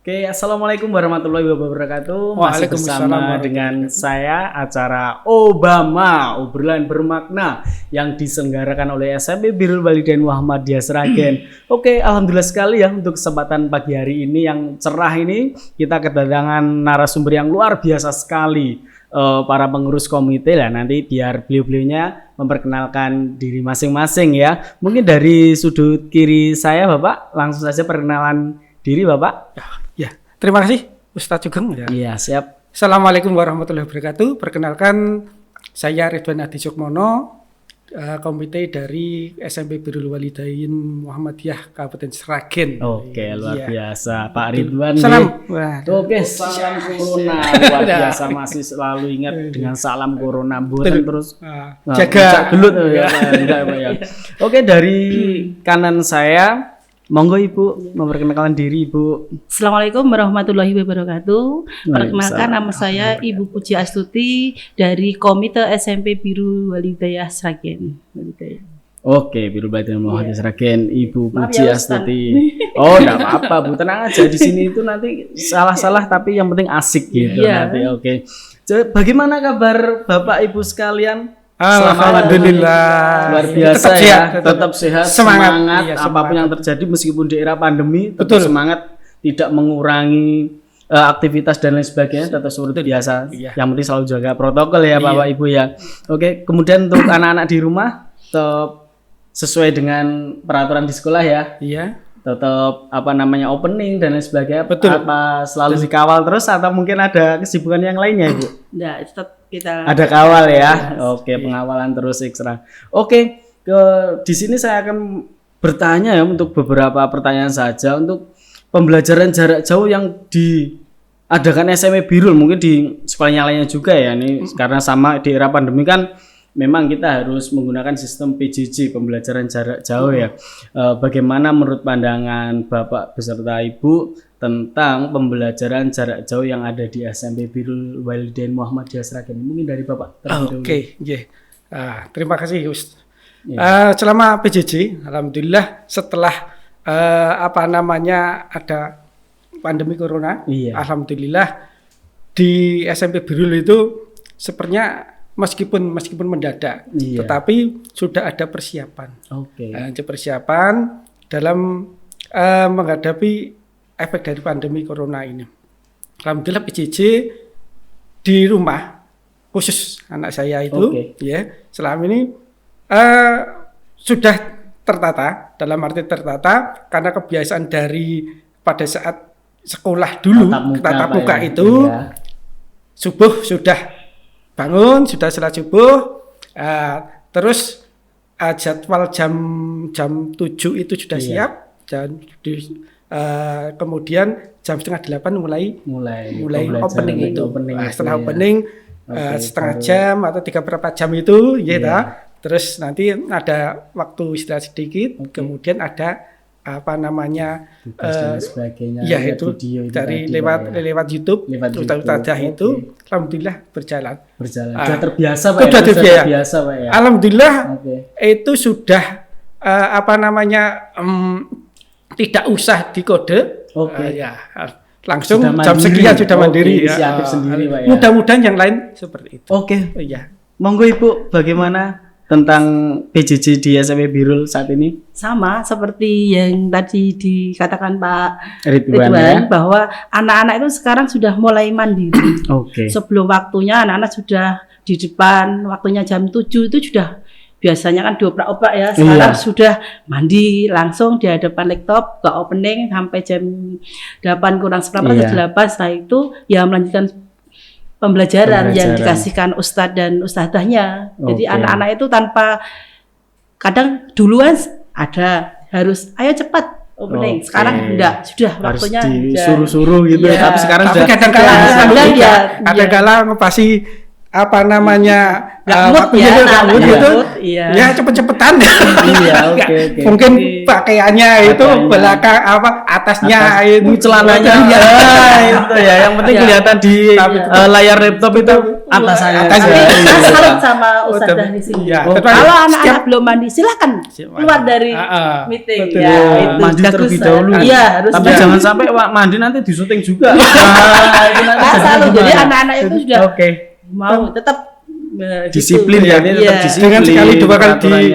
Oke, assalamualaikum warahmatullahi wabarakatuh. Masih bersama dengan saya acara Obama, obrolan bermakna yang diselenggarakan oleh SMP Birrul Walidain Muhammadiyah Sragen. Oke, alhamdulillah sekali ya untuk kesempatan pagi hari ini yang cerah ini kita kedatangan narasumber yang luar biasa sekali. Para pengurus komite lah, nanti biar beliau-beliaunya memperkenalkan diri masing-masing ya. Mungkin dari sudut kiri saya Bapak, langsung saja perkenalan diri Bapak. Ya, terima kasih Ustadz Sugeng. Iya, siap. Assalamualaikum warahmatullahi wabarakatuh. Perkenalkan saya Ridwan Adi Sukmono, komite dari SMP Birrul Walidain Muhammadiyah Kabupaten Sragen. Oke, luar biasa Pak Ridwan. Salam. Oke, salam corona luar biasa, masih selalu ingat dengan salam corona. Buatan terus jaga gelut ya. Oke, dari kanan saya monggo Ibu memperkenalkan diri Ibu. Assalamualaikum warahmatullahi wabarakatuh. Perkenalkan nama saya Ibu Puji Astuti dari Komite SMP Birrul Walidain Sragen. Oke, Birrul Walidain Muhammadiyah Sragen, Ibu Puji Astuti. Oh, enggak apa-apa Bu, tenang aja, di sini itu nanti salah-salah tapi yang penting asik gitu nanti. Oke. Bagaimana kabar Bapak Ibu sekalian? Alhamdulillah. Luar biasa tetap sehat, semangat iya, apapun yang terjadi meskipun di era pandemi tetap betul. Semangat, tidak mengurangi aktivitas dan lain sebagainya, tetap seperti biasa. Iya. Yang penting selalu jaga protokol ya Bapak Ibu ya. Oke, kemudian untuk anak-anak di rumah tetap sesuai dengan peraturan di sekolah ya. Iya. Tetap opening dan lain sebagainya. Betul. Apa selalu dikawal terus atau mungkin ada kesibukan yang lainnya Ibu? Nah, tetap kita ada kawal ya. Oke, pengawalan terus ekstra. Oke, di sini saya akan bertanya ya untuk beberapa pertanyaan saja untuk pembelajaran jarak jauh yang diadakan SMP Birrul, mungkin di sekolah yang lainnya juga ya. Ini karena sama di era pandemi kan memang kita harus menggunakan sistem PJJ, pembelajaran jarak jauh ya. Bagaimana menurut pandangan Bapak beserta Ibu tentang pembelajaran jarak jauh yang ada di SMP Birrul Walidain Muhammadiyah Sragen? Mungkin dari Bapak terlebih dahulu. Oke. Terima kasih Ustaz. Selama PJJ, alhamdulillah setelah ada pandemi corona, alhamdulillah di SMP Birrul itu sepertinya meskipun mendadak, tetapi sudah ada persiapan. Ada persiapan dalam menghadapi efek dari pandemi corona ini. Alhamdulillah PJJ di rumah, khusus anak saya itu, selama ini sudah tertata, dalam arti tertata karena kebiasaan dari pada saat sekolah dulu tatap muka itu, subuh sudah bangun, sudah salat subuh, terus jadwal jam 7 itu sudah siap, dan kemudian jam 7:30 mulai opening itu. Setelah opening setengah jam atau 3/4 jam itu, terus nanti ada waktu istirahat sedikit, kemudian ada dan sebagainya, itu dari lewat YouTube, Ustadzah itu alhamdulillah berjalan. Sudah terbiasa Pak. Sudah terbiasa Pak ya. Alhamdulillah itu sudah tidak usah dikode. Langsung jam sekian sudah mandiri inisiatif sendiri Pak ya. Mudah-mudahan yang lain seperti itu. Monggo Ibu, bagaimana tentang PJJ di SMP Birrul saat ini? sama seperti yang tadi dikatakan Pak Ridwan bahwa anak-anak itu sekarang sudah mulai mandiri. Sebelum waktunya anak-anak sudah di depan, waktunya jam 7 itu sudah biasanya kan dioprak-oprak ya. Sekarang sudah mandi langsung di hadapan laptop, ke opening sampai jam 8 kurang seperempat atau 8. Setelah itu ya melanjutkan pembelajaran yang dikasihkan ustadz dan ustadzahnya. Jadi anak-anak itu tanpa, kadang duluan ada harus ayo cepat opening. Sekarang enggak, sudah waktunya disuruh-suruh gitu. Tapi sekarang kadang-kala ngepasi apa namanya waktunya nggak mood itu iya. ya cepet-cepetan. Iya, oke. Mungkin pakaiannya itu belakang atasnya itu celananya ya. Itu ya yang penting kelihatan di layar laptop itu atasannya. Saya salut sama Ustadzah di sini. Iya. Kalau anak-anak belum mandi silakan keluar dari meeting. Betul. Ya, Mandi terlebih dahulu. Iya, harus. Tapi jangan sampai mandi nanti disuting juga. Selalu jadi anak-anak itu sudah mau tetap disiplin ya, tetap disiplin. Dengan sekali 2 kali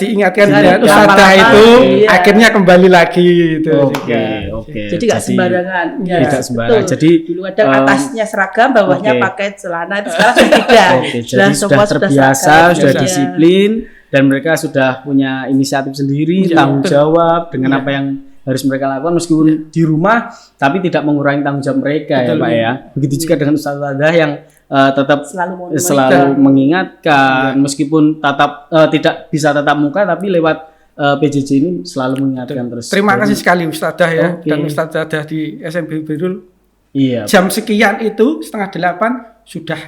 diingatkan Ustadzah itu akhirnya kembali lagi itu. Oke. Jadi nggak sembarangan. Ya, tidak sembarangan. Jadi dulu ada atasnya seragam, bawahnya pakai celana, itu sekarang sudah tidak. Jadi sudah terbiasa, sudah disiplin, dan mereka sudah punya inisiatif sendiri, tanggung jawab dengan apa yang harus mereka lakukan meskipun di rumah, tapi tidak mengurangi tanggung jawab mereka. Ya Pak ya. Begitu juga dengan Ustadzah yang tetap selalu mengingatkan, meskipun tidak bisa tatap muka, tapi lewat PJJ ini selalu mengingatkan terus. Terima kasih sekali Ustadzah ya, dan Ustadzah di SMP Birul. Iya. Jam sekian itu 7:30 sudah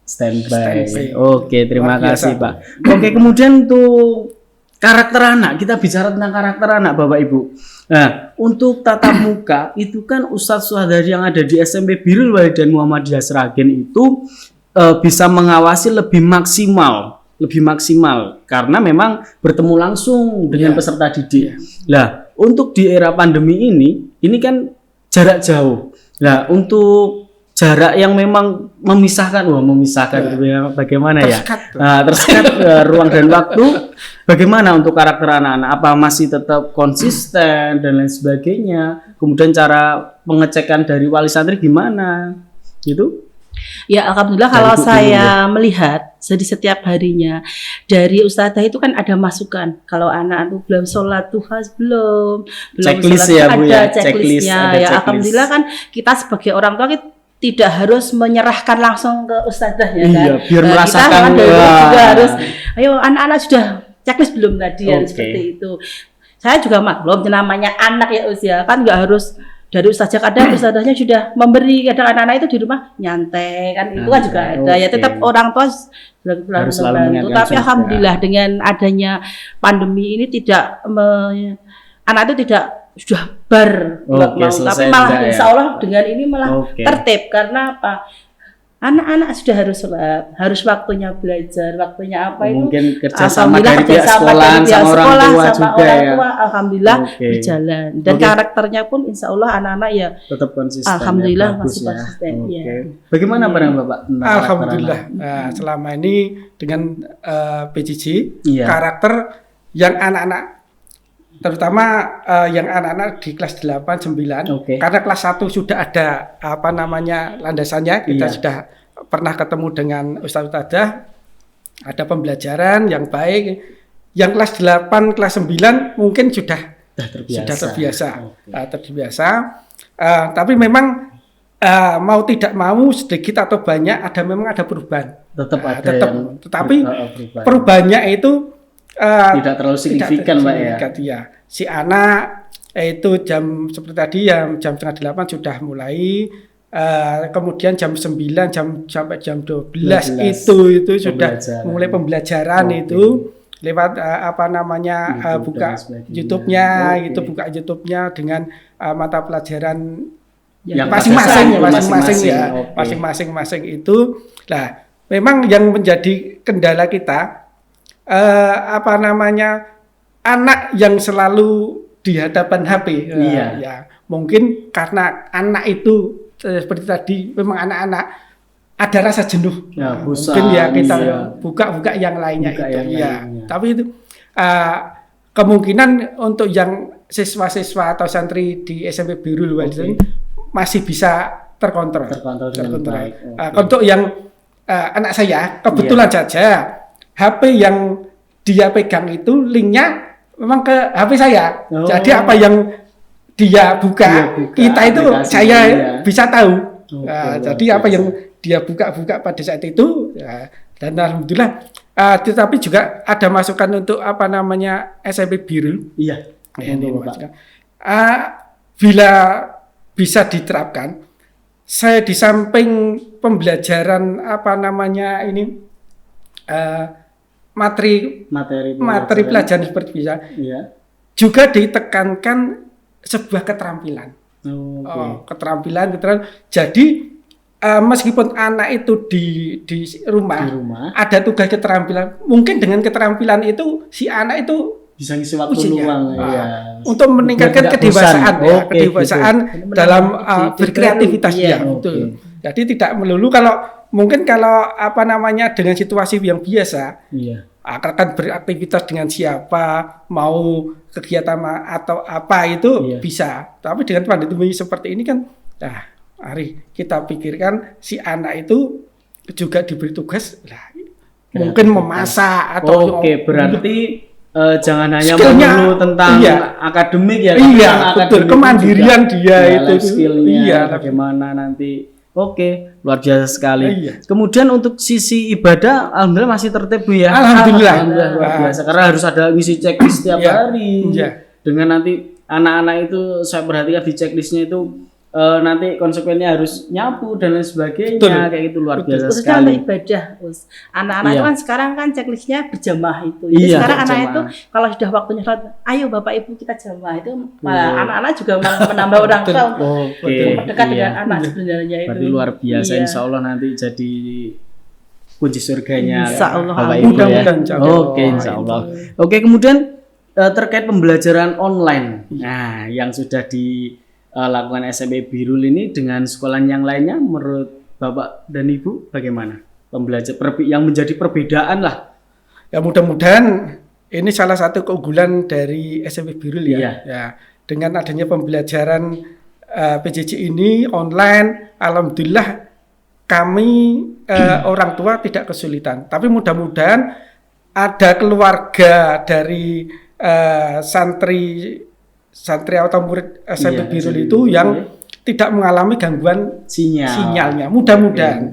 standby. Oke, terima kasih Pak. Oke, kemudian untuk karakter anak, kita bicara tentang karakter anak Bapak Ibu. Nah, untuk tatap muka itu kan Ustadz Suhadari yang ada di SMP Birul Walidain Muhammadiyah Sragen itu bisa mengawasi lebih maksimal karena memang bertemu langsung dengan peserta didik. Lah, untuk di era pandemi ini kan jarak jauh. Nah, untuk jarak yang memang memisahkan bagaimana tersekat ruang dan waktu. Bagaimana untuk karakter anak-anak? Apa masih tetap konsisten dan lain sebagainya? Kemudian cara pengecekan dari wali santri gimana? Gitu? Ya, alhamdulillah kalau saya melihat jadi setiap harinya dari Ustadzah itu kan ada masukan. Kalau anak itu belum sholat duha belum checklist sholat, ya Bu ya, checklistnya. Alhamdulillah kan kita sebagai orang tua tidak harus menyerahkan langsung ke Ustadzahnya kan. Iya, biar merasakan kita juga harus ayo anak-anak sudah checklist belum tadi seperti itu. Saya juga maklum namanya anak ya usia kan nggak harus dari Ustadzah, kadang Ustadzahnya sudah memberi, kadang anak-anak itu di rumah nyantai kan itu kan juga ada ya, tetap orang tua harus selalu membantu. Tapi alhamdulillah dengan adanya pandemi ini anak itu tidak sudah tapi malah insya Allah dengan ini malah tertib. Karena apa? Anak-anak sudah harus sholat, harus waktunya belajar, waktunya apa itu. Mungkin kerjasama dari pihak sekolah sama orang tua juga ya. Alhamdulillah berjalan. Dan karakternya pun insya Allah anak-anak ya tetap konsisten. Alhamdulillah ya, masih konsisten. Ya. Bagaimana pandangan Bapak? Alhamdulillah. Selama ini dengan PJJ karakter yang anak-anak, terutama yang anak-anak di kelas 8, 9, karena kelas 1 sudah ada landasannya, kita sudah pernah ketemu dengan Ustadzah, ada pembelajaran yang baik. Yang kelas 8, kelas 9 mungkin sudah terbiasa. Tapi memang mau tidak mau sedikit atau banyak memang ada perubahan. Tetapi perubahannya itu tidak terlalu signifikan Pak ya. Si anak itu seperti tadi jam 7:30 sudah mulai, kemudian jam 9 sampai jam 12 itu sudah mulai pembelajaran itu lewat buka YouTube-nya buka YouTube-nya dengan mata pelajaran yang masing-masing itu. Nah, memang yang menjadi kendala kita anak yang selalu di hadapan HP. Ya, mungkin karena anak itu seperti tadi memang anak-anak ada rasa jenuh. Mungkin ya kita buka yang lainnya Tapi itu kemungkinan untuk yang siswa-siswa atau santri di SMP Birul Walidain masih bisa terkontrol. Untuk yang anak saya kebetulan saja HP yang dia pegang itu linknya memang ke HP saya. Jadi apa yang dia buka kita itu saya bisa tahu. Jadi apa yang dia buka pada saat itu dan alhamdulillah. Tetapi juga ada masukan untuk SMP Birul. Bila bisa diterapkan, saya di samping pembelajaran materi pelajaran seperti bisa, juga ditekankan sebuah keterampilan. Keterampilan. Jadi meskipun anak itu di rumah ada tugas keterampilan, mungkin dengan keterampilan itu si anak itu bisa ngisi waktu luang untuk meningkatkan kedewasaan dalam berkreativitas betul. Jadi tidak melulu kalau dengan situasi yang biasa akan beraktivitas dengan siapa, mau kegiatan atau apa itu bisa. Tapi dengan pandemi seperti ini kan, mari kita pikirkan si anak itu juga diberi tugas mungkin memasak atau berarti jangan hanya melulu tentang akademik ya, betul, kemandirian dia itu skillnya bagaimana nanti. Luar biasa sekali. Kemudian untuk sisi ibadah, alhamdulillah masih tertib Bu ya. Alhamdulillah luar biasa, karena harus ada ngisi checklist setiap hari. Dengan nanti anak-anak itu saya perhatikan di checklistnya itu nanti konsekuensinya harus nyapu dan lain sebagainya. Kayak gitu, luar biasa sekali. Untuk ibadah, anak-anak itu kan sekarang kan checklistnya berjamaah itu. Jadi sekarang anak itu kalau sudah waktunya sholat, ayo Bapak Ibu kita jamaah itu, anak-anak juga menambah orang tua mendekat dengan anak sebenarnya itu. Berarti luar biasa. Insya Allah nanti jadi kunci surganya Insya Allah. Bapak Ibu ya. Insya Allah. Kemudian terkait pembelajaran online, yang sudah lakukan SMP Birul ini dengan sekolah yang lainnya, menurut Bapak dan Ibu bagaimana pembelajaran yang menjadi perbedaan lah? Ya mudah-mudahan ini salah satu keunggulan dari SMP Birul ya. Dengan adanya pembelajaran PJJ ini online, alhamdulillah kami orang tua tidak kesulitan. Tapi mudah-mudahan ada keluarga dari santri atau murid SMP Birul itu yang tidak mengalami gangguan sinyalnya. Mudah-mudahan.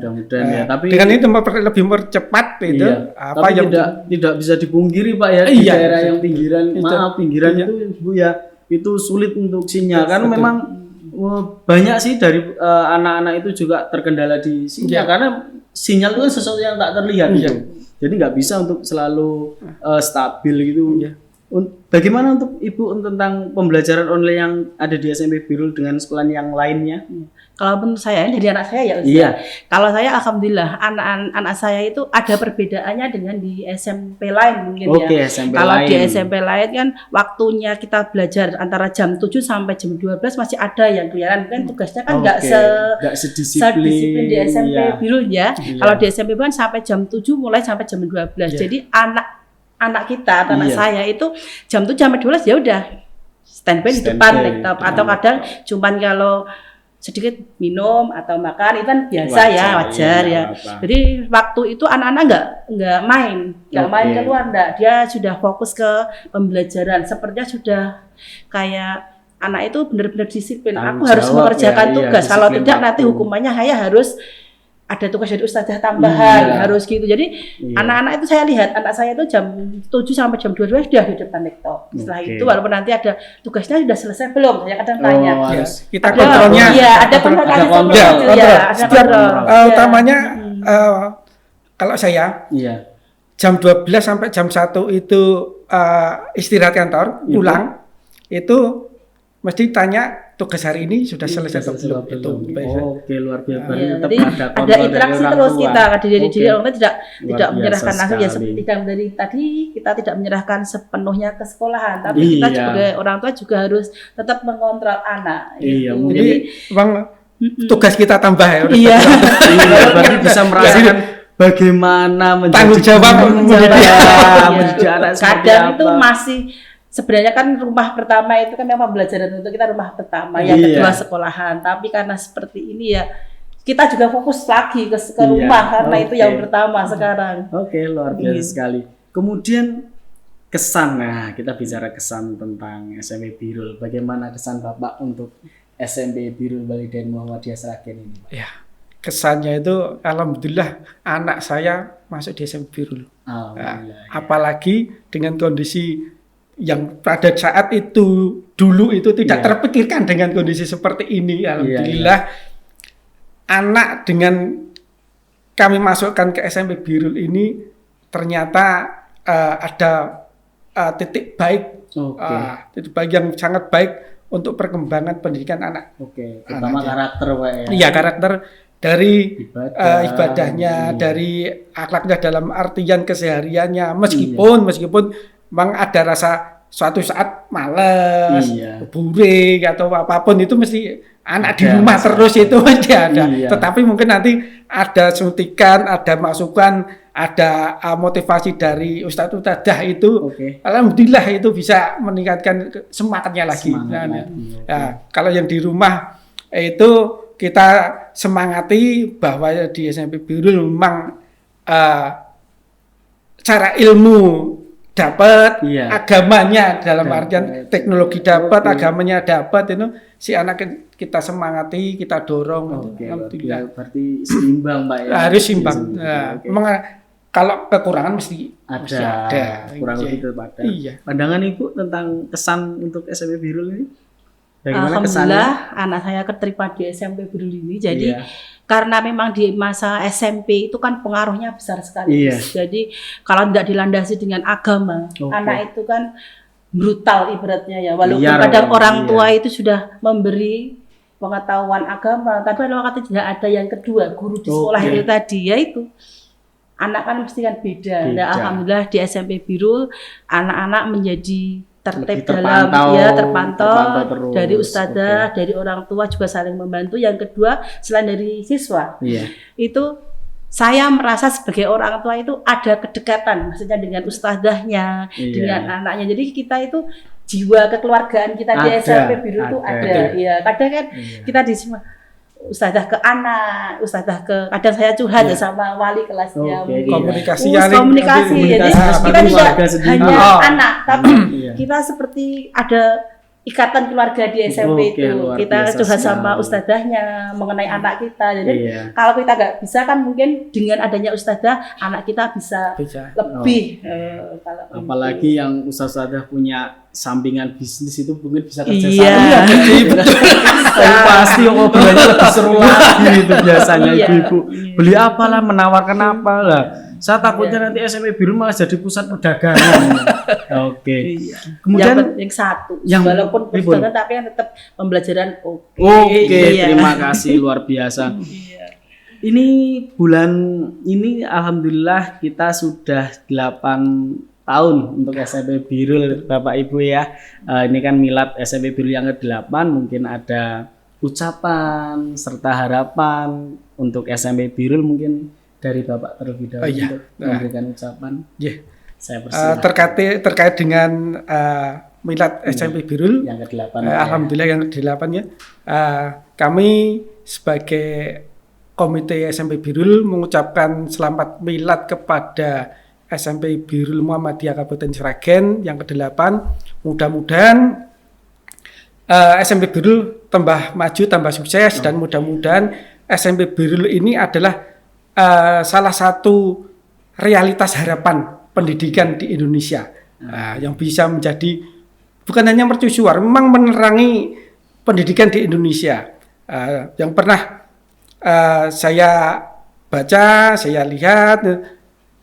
Tapi dengan itu lebih mempercepat itu. Tapi yang tidak bisa dipungkiri Pak ya, di daerah yang pinggiran itu Bu ya, itu sulit untuk sinyal karena memang banyak sih dari anak-anak itu juga terkendala di sinyal karena sinyal itu kan sesuatu yang tak terlihat gitu. Jadi nggak bisa untuk selalu stabil gitu. Bagaimana untuk Ibu tentang pembelajaran online yang ada di SMP Birul dengan sekolah yang lainnya? Kalau menurut saya, dari anak saya ya kalau saya alhamdulillah anak saya itu ada perbedaannya dengan di SMP lain mungkin Kalau di SMP lain kan waktunya kita belajar antara jam 7 sampai jam 12 masih ada yang kelihatan kan tugasnya kan nggak sedisiplin di SMP Birul ya. Kalau di SMP kan sampai jam 7 mulai sampai jam 12. Jadi anak kita atau anak saya itu jam 7 sampai 12 ya udah standby di depan laptop atau kadang cuman kalau sedikit minum atau makan itu kan biasa wajar ya. Jadi waktu itu anak-anak nggak main keluar dia sudah fokus ke pembelajaran. Sepertinya sudah kayak anak itu benar-benar disiplin. Aku harus mengerjakan tugas. Kalau tidak nanti hukumannya saya harus ada tugas dari ustazah tambahan, harus gitu. Jadi anak-anak itu saya lihat, anak saya itu jam 7 sampai jam 12 sudah di depan laptop. Setelah itu walaupun nanti ada tugasnya sudah selesai belum, saya kadang tanya. Kita kontrolnya. Iya, ada kontrol. Utamanya kalau saya jam 12 sampai jam 1 itu istirahat kantor, pulang itu mesti tanya tugas hari ini sudah selesai atau belum itu. Luar biasa. Jadi ada interaksi terus kita jadi orang tua tidak menyerahkan langsung ya seperti dari tadi kita tidak menyerahkan sepenuhnya ke sekolahan, tapi kita sebagai orang tua juga harus tetap mengontrol anak. Jadi Bang tugas kita tambah ya. Berarti bisa merasakan bagaimana tanggung jawab mendidik anak seperti apa. Kadang itu masih sebenarnya kan rumah pertama itu kan memang pembelajaran untuk kita rumah pertama, yang kedua sekolahan. Tapi karena seperti ini ya kita juga fokus lagi ke rumah karena itu yang pertama sekarang. Luar biasa sekali. Kemudian kesan, kita bicara kesan tentang SMP Birul. Bagaimana kesan Bapak untuk SMP Birul Walidain Muhammadiyah Sragen ini, Pak? Kesannya itu alhamdulillah anak saya masuk di SMP Birul. Apalagi dengan kondisi yang pada saat itu dulu itu tidak terpikirkan dengan kondisi seperti ini. Alhamdulillah anak dengan kami masukkan ke SMP Birul ini ternyata ada titik baik, titik baik yang sangat baik untuk perkembangan pendidikan anak. Terutama karakter Pak ya. Iya, karakter dari ibadahnya, dari akhlaknya dalam artian kesehariannya, meskipun memang ada rasa suatu saat malas, burik atau apapun itu mesti anak di rumah terus itu mesti ada. Tetapi mungkin nanti ada suntikan, ada masukan, ada motivasi dari Ustadz Ustadzah itu, alhamdulillah itu bisa meningkatkan semangatnya lagi. Ya, kalau yang di rumah itu kita semangati bahwa di SMP Birul memang cara ilmu dapat, agamanya dalam artian teknologi dapat, agamanya dapat, itu si anak kita semangati, kita dorong. Alhamdulillah. Berarti seimbang Pak ya. Harus seimbang. Memang kalau kekurangan mesti ada. Kurang lebih itu Pak. Pandangan Ibu tentang kesan untuk SMP Birul ini? Bagaimana Alhamdulillah kesannya? Anak saya keterima di SMP Birul ini. Jadi karena memang di masa SMP itu kan pengaruhnya besar sekali. Jadi kalau tidak dilandasi dengan agama, anak itu kan brutal ibaratnya ya. Walaupun kadang orang tua itu sudah memberi pengetahuan agama, tapi kalau kata tidak ada yang kedua, guru di sekolah itu tadi, yaitu anak kan mesti kan beda. Nah, alhamdulillah di SMP Birul anak-anak menjadi tertib dalam terpantau terus. Dari ustadzah, dari orang tua juga saling membantu. Yang kedua, selain dari siswa, itu saya merasa sebagai orang tua itu ada kedekatan, maksudnya dengan ustadzahnya, dengan anaknya. Jadi kita itu jiwa kekeluargaan kita di SMP Birul itu ada. Kadang kan kita di semua ustadzah ke anak, ustadzah ke kadang saya curhat sama wali kelasnya, komunikasi. Jadi kita tidak hanya anak, tapi kita seperti ada ikatan keluarga di SMP itu. Kita curhat sama ustadzahnya mengenai anak kita. Jadi kalau kita nggak bisa kan mungkin dengan adanya ustadzah anak kita bisa. Lebih. Apalagi yang ustadzah punya sampingan bisnis itu mungkin bisa kerja sama. Pasti obrolannya lebih seru lagi itu biasanya ibu-ibu. Beli apalah, menawarkan apalah. Saya takutnya nanti SMP Birul malah jadi pusat perdagangan. Kemudian yang satu, walaupun perdagangan tapi yang tetap pembelajaran. Terima kasih luar biasa. Ini bulan ini alhamdulillah kita sudah 8 tahun untuk SMP Birul Bapak Ibu ya. Ini kan milad SMP Birul yang ke-8, mungkin ada ucapan serta harapan untuk SMP Birul mungkin dari Bapak terlebih dahulu untuk memberikan ucapan. Saya persilahkan. Terkait dengan milad SMP Birul yang ke-8. Alhamdulillah yang ke-8 ya. Kami sebagai komite SMP Birul mengucapkan selamat milad kepada SMP Birul Muhammadiyah Kabupaten Sragen yang ke-8. Mudah-mudahan SMP Birul tambah maju, tambah sukses, dan mudah-mudahan SMP Birul ini adalah salah satu realitas harapan pendidikan di Indonesia yang bisa menjadi bukan hanya mercusuar, memang menerangi pendidikan di Indonesia. Yang pernah saya baca, saya lihat,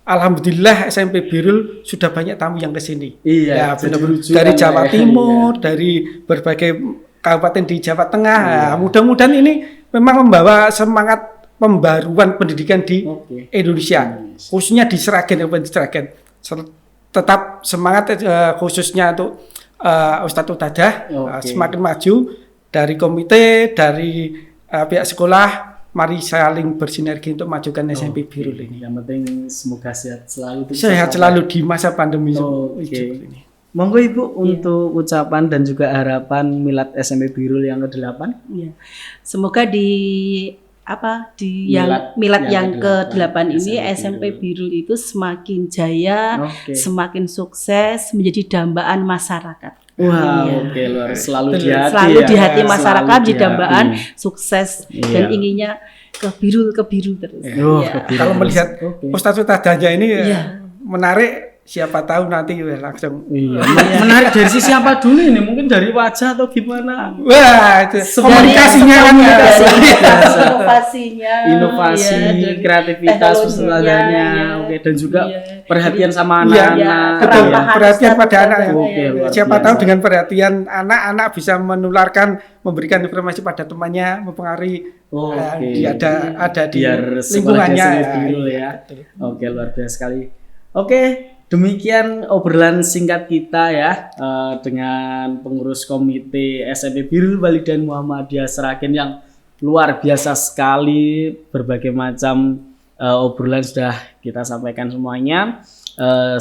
alhamdulillah SMP Birul sudah banyak tamu yang ke sini. Dari Jawa Timur, dari berbagai kabupaten di Jawa Tengah. Mudah-mudahan ini memang membawa semangat pembaruan pendidikan di Indonesia, khususnya di Sragen. Tetap semangat khususnya untuk Ustadz Ustadzah semakin maju, dari komite, dari pihak sekolah. Mari saling bersinergi untuk majukan SMP Birul ini. Yang penting semoga sehat selalu. Sehat selalu di masa pandemi ini. Monggo Ibu untuk ucapan dan juga harapan milad SMP Birul yang ke-8. Semoga di milad yang ke-8 ini SMP Birul itu semakin jaya, semakin sukses, menjadi dambaan masyarakat. Selalu di hati masyarakat, di dambaan sukses dan inginnya ke biru terus. Kalau melihat Ustadz Ustadzahnya ini menarik, siapa tahu nanti langsung. Iya, menarik dari sisi apa dulu ini? Mungkin dari wajah atau gimana? Wah, itu komunikasinya kan inovasi, iya, kreativitas usahanya, oke, dan juga perhatian sama anak-anak. Betul, ya. perhatian pada anak ya. Oke, luar Siapa biasa. tahu dengan perhatian anak bisa menularkan, memberikan informasi pada temannya, mempengaruhi dia ada di biar lingkungannya. dulu ya. Oke, luar biasa sekali. Oke, demikian obrolan singkat kita ya dengan pengurus komite SMP Birrul Walidain Muhammadiyah Sragen yang luar biasa sekali. Berbagai macam obrolan sudah kita sampaikan semuanya.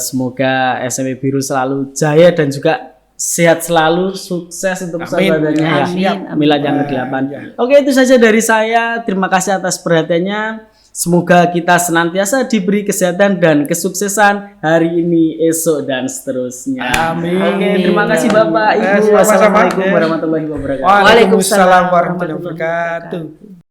Semoga SMP Birrul selalu jaya dan juga sehat selalu, sukses untuk persahabatannya ya. Milad yang ke-8. Oke, itu saja dari saya. Terima kasih atas perhatiannya. Semoga kita senantiasa diberi kesehatan dan kesuksesan hari ini, esok, dan seterusnya. Amin. Oke, terima kasih Bapak, Ibu. Wassalamualaikum warahmatullahi wabarakatuh. Waalaikumsalam warahmatullahi wabarakatuh.